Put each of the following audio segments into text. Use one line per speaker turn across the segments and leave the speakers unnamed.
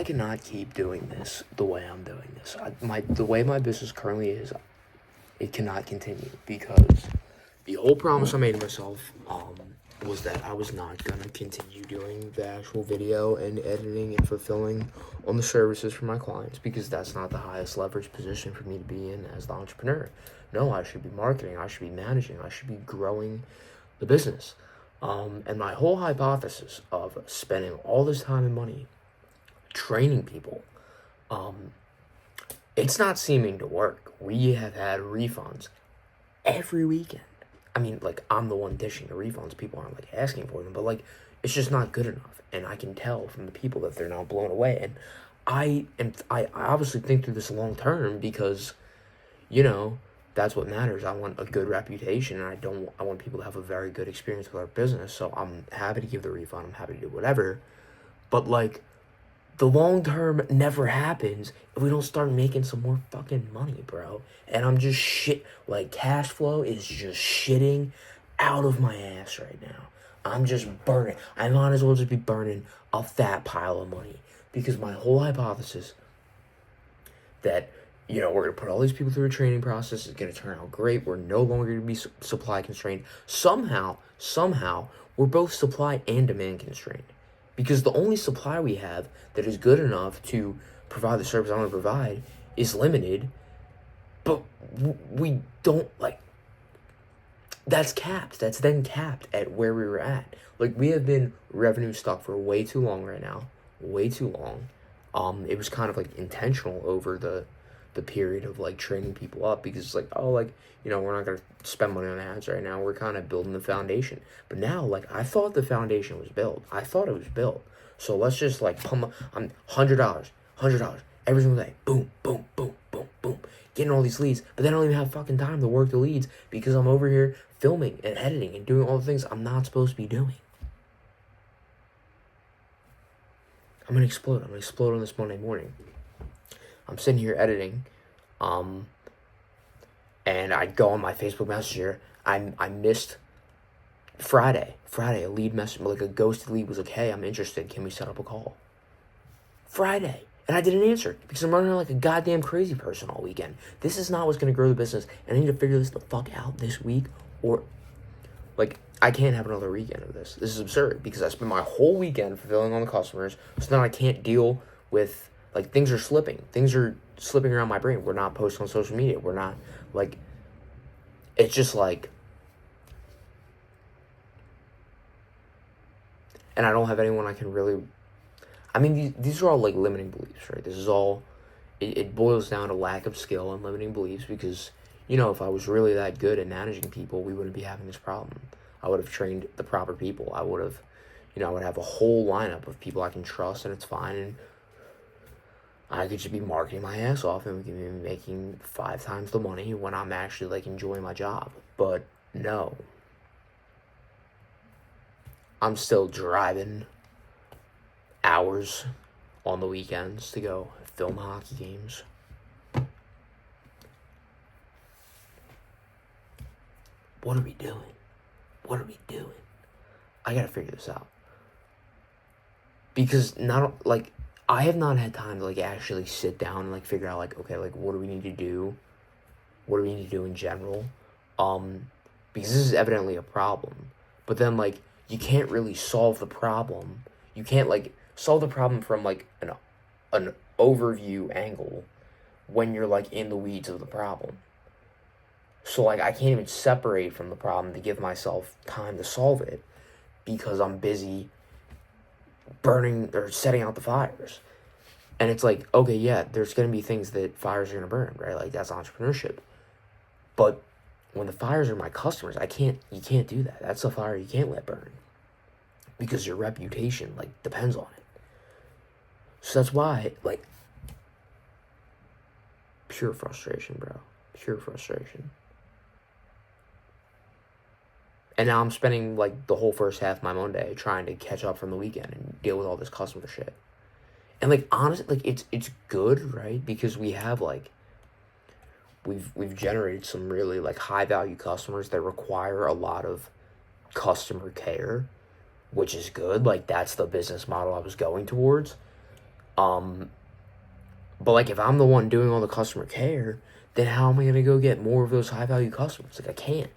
I cannot keep doing this the way I'm doing this. The way my business currently is, it cannot continue because the whole promise I made to myself was that I was not gonna continue doing the actual video and editing and fulfilling on the services for my clients because that's not the highest leverage position for me to be in as the entrepreneur. No, I should be marketing, I should be managing, I should be growing the business. And my whole hypothesis of spending all this time and money training people, it's not seeming to work. We have had refunds every weekend. I mean, like, I'm the one dishing the refunds. People aren't, like, asking for them. But, like, it's just not good enough. And I can tell from the people that they're now blown away. And I obviously think through this long term because, you know, that's what matters. I want a good reputation, and I want people to have a very good experience with our business. So I'm happy to give the refund. I'm happy to do whatever. But, like, the long term never happens if we don't start making some more fucking money, bro. And I'm just like, cash flow is just shitting out of my ass right now. I'm just burning. I might as well just be burning a fat pile of money because my whole hypothesis that, you know, we're going to put all these people through a training process, it's going to turn out great, we're no longer going to be supply constrained. Somehow, we're both supply and demand constrained. Because the only supply we have that is good enough to provide the service I want to provide is limited, but we don't, like, that's capped. That's then capped at where we were at. Like, we have been revenue stuck for way too long right now. Way too long. It was kind of, like, intentional over the period of, like, training people up because it's like, oh, like, you know, we're not going to spend money on ads right now. We're kind of building the foundation. But now, like, I thought the foundation was built. I thought it was built. So let's just, like, pump $100 every single day. Boom, boom, boom, boom, boom. Getting all these leads. But then I don't even have fucking time to work the leads because I'm over here filming and editing and doing all the things I'm not supposed to be doing. I'm going to explode. I'm going to explode on this Monday morning. I'm sitting here editing, and I go on my Facebook Messenger. I missed Friday, a lead message, like a ghosted lead was like, hey, I'm interested. Can we set up a call? Friday. And I didn't answer because I'm running around like a goddamn crazy person all weekend. This is not what's going to grow the business. And I need to figure this the fuck out this week or, like, I can't have another weekend of this. This is absurd because I spent my whole weekend fulfilling on the customers. So now I can't deal with, like, things are slipping. Things are slipping around my brain. We're not posting on social media. We're not, like, it's just like, and I don't have anyone I can really, I mean, these are all, like, limiting beliefs, right? This is all, it boils down to lack of skill and limiting beliefs because, you know, if I was really that good at managing people, we wouldn't be having this problem. I would have trained the proper people. I would have, you know, I would have a whole lineup of people I can trust and it's fine, and I could just be marketing my ass off and we could be making 5 times the money when I'm actually, like, enjoying my job. But no. I'm still driving hours on the weekends to go film hockey games. What are we doing? What are we doing? I gotta figure this out. Because not, like, I have not had time to, like, actually sit down and, like, figure out, like, okay, like, what do we need to do? What do we need to do in general? Because this is evidently a problem. But then, like, you can't really solve the problem. You can't, like, solve the problem from, like, an overview angle when you're, like, in the weeds of the problem. So, like, I can't even separate from the problem to give myself time to solve it because I'm busy burning or setting out the fires. And it's like, okay, yeah, there's going to be things that fires are going to burn, right? Like, that's entrepreneurship. But when the fires are my customers, you can't do that. That's a fire you can't let burn because your reputation, like, depends on it. So that's why, like, pure frustration, bro. Pure frustration. And now I'm spending, like, the whole first half of my Monday trying to catch up from the weekend and deal with all this customer shit. And, like, honestly, like, it's good, right? Because we have, like, we've generated some really, like, high value customers that require a lot of customer care, which is good. Like, that's the business model I was going towards. But like, if I'm the one doing all the customer care, then how am I gonna go get more of those high value customers? Like, I can't.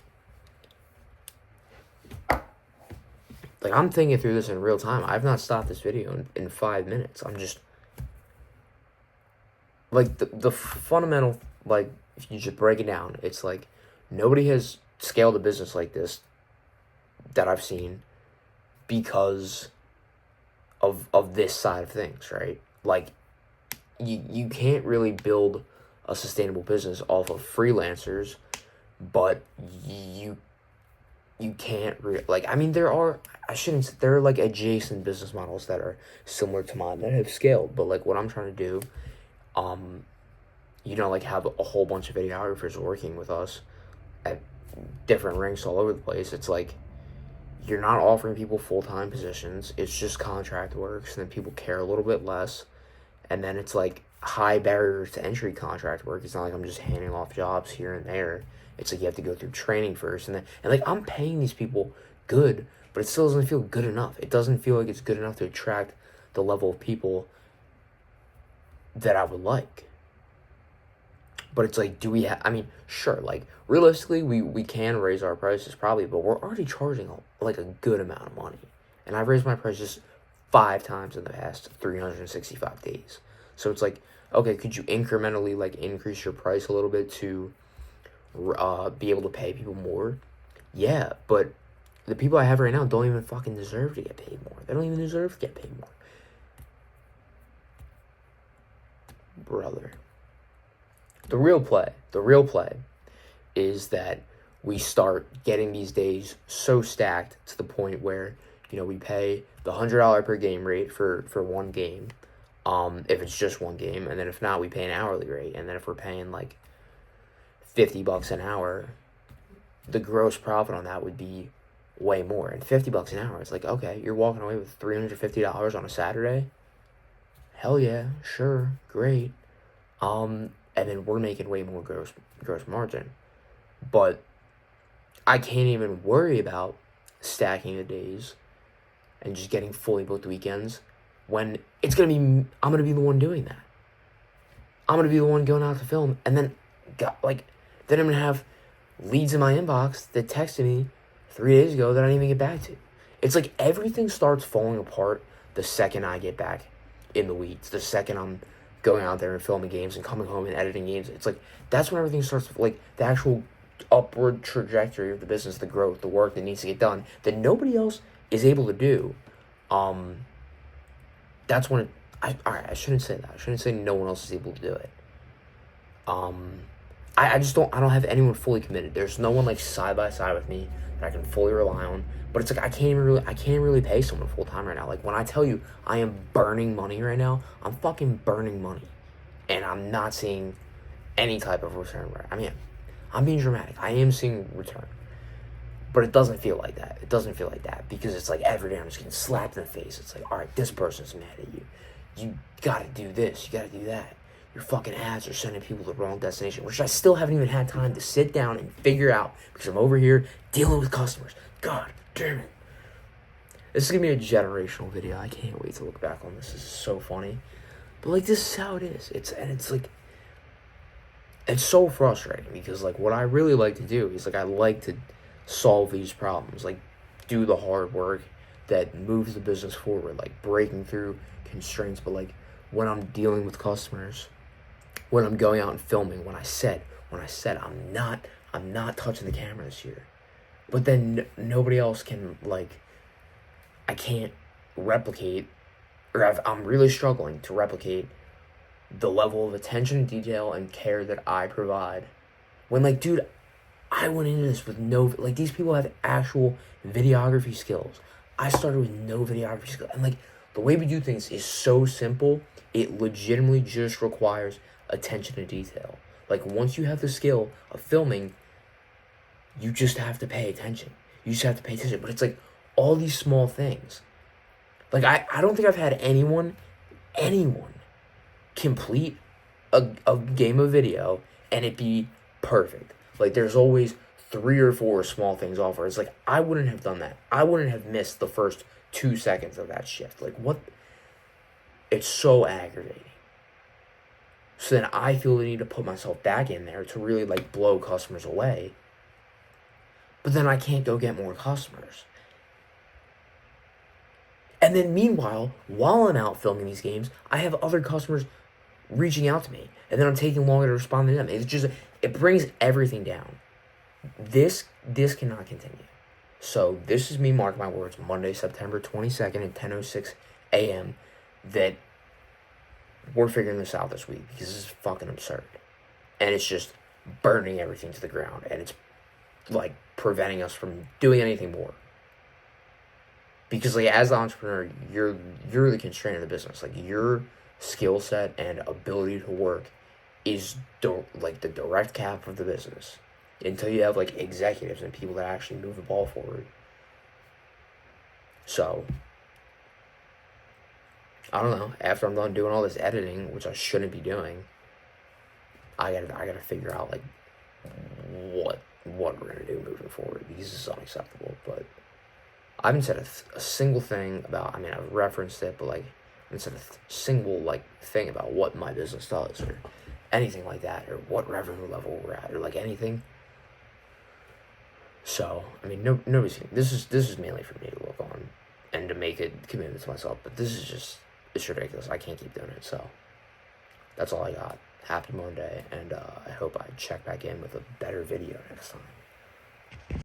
Like, I'm thinking through this in real time. I've not stopped this video in 5 minutes. I'm just like, the fundamental, like, if you just break it down, it's like nobody has scaled a business like this that I've seen because of this side of things, right? Like, you can't really build a sustainable business off of freelancers, but you can't like, I mean, there are like adjacent business models that are similar to mine that have scaled, but like what I'm trying to do, like have a whole bunch of videographers working with us at different ranks all over the place. It's like, you're not offering people full-time positions. It's just contract work, so then people care a little bit less. And then it's like high barriers to entry contract work. It's not like I'm just handing off jobs here and there. It's like you have to go through training first. And like, I'm paying these people good, but it still doesn't feel good enough. It doesn't feel like it's good enough to attract the level of people that I would like. But it's like, I mean, sure, like, realistically, we can raise our prices probably, but we're already charging, like, a good amount of money. And I've raised my prices 5 times in the past 365 days. So it's like, okay, could you incrementally, like, increase your price a little bit to be able to pay people more? Yeah, but the people I have right now don't even fucking deserve to get paid more. They don't even deserve to get paid more. Brother. The real play is that we start getting these days so stacked to the point where, we pay the $100 per game rate for one game, if it's just one game, and then if not, we pay an hourly rate, and then if we're paying like $50 an hour, the gross profit on that would be way more. And $50 an hour, it's like, okay, you're walking away with $350 on a Saturday. Hell yeah, sure, great. And then we're making way more gross margin. But I can't even worry about stacking the days and just getting fully booked weekends when I'm going to be the one doing that. I'm going to be the one going out to film, and then I'm going to have leads in my inbox that texted me 3 days ago that I didn't even get back to. It's like everything starts falling apart the second I get back in the weeds, the second I'm going out there and filming games and coming home and editing games. It's like, that's when everything starts, like, the actual upward trajectory of the business, the growth, the work that needs to get done that nobody else is able to do. That's when I shouldn't say that. I shouldn't say no one else is able to do it. I don't have anyone fully committed. There's no one like side by side with me that I can fully rely on. But it's like, I can't really pay someone full time right now. Like, when I tell you I am burning money right now, I'm fucking burning money. And I'm not seeing any type of return. I mean, I'm being dramatic. I am seeing return. But it doesn't feel like that. It doesn't feel like that, because it's like every day I'm just getting slapped in the face. It's like, all right, this person's mad at you. You gotta do this. You gotta do that. Your fucking ads are sending people to the wrong destination, which I still haven't even had time to sit down and figure out, because I'm over here dealing with customers. God damn it. This is gonna be a generational video. I can't wait to look back on this. This is so funny. But like, this is how it is. It's like, it's so frustrating, because like, what I really like to do is like, I like to solve these problems, like do the hard work that moves the business forward, like breaking through constraints. But like, when I'm dealing with customers, when I'm going out and filming, when I said I'm not touching the camera this year, but then nobody else can, like, I can't replicate, or I'm really struggling to replicate the level of attention to detail and care that I provide. When, like, dude, I went into this with like, these people have actual videography skills. I started with no videography skills. And like, the way we do things is so simple, it legitimately just requires attention to detail. Like, once you have the skill of filming, you just have to pay attention. You just have to pay attention. But it's like all these small things. Like, I don't think I've had anyone complete a game of video and it be perfect. Like, there's always 3 or 4 small things off where it's like, I wouldn't have done that. I wouldn't have missed the first 2 seconds of that shift. Like, what? It's so aggravating. So then I feel the need to put myself back in there to really like blow customers away. But then I can't go get more customers. And then meanwhile, while I'm out filming these games, I have other customers reaching out to me. And then I'm taking longer to respond to them. It's just, it brings everything down. This cannot continue. So this is me, mark my words, Monday, September 22nd at 10:06 a.m. that we're figuring this out this week because this is fucking absurd. And it's just burning everything to the ground. And it's like preventing us from doing anything more. Because like as the entrepreneur, you're the constraint of the business. Like your skill set and ability to work is like the direct cap of the business. Until you have like executives and people that actually move the ball forward. So I don't know. After I'm done doing all this editing, which I shouldn't be doing, I gotta figure out like what we're gonna do moving forward because this is unacceptable. But I haven't said a single thing about. I mean, I've referenced it, but like I haven't said a single like thing about what my business does or anything like that, or what revenue level we're at, or like anything. So I mean, nobody's. This is mainly for me to look on and to make a commitment to myself. But this is just, it's ridiculous. I can't keep doing it. So that's all I got. Happy Monday, and I hope I check back in with a better video next time.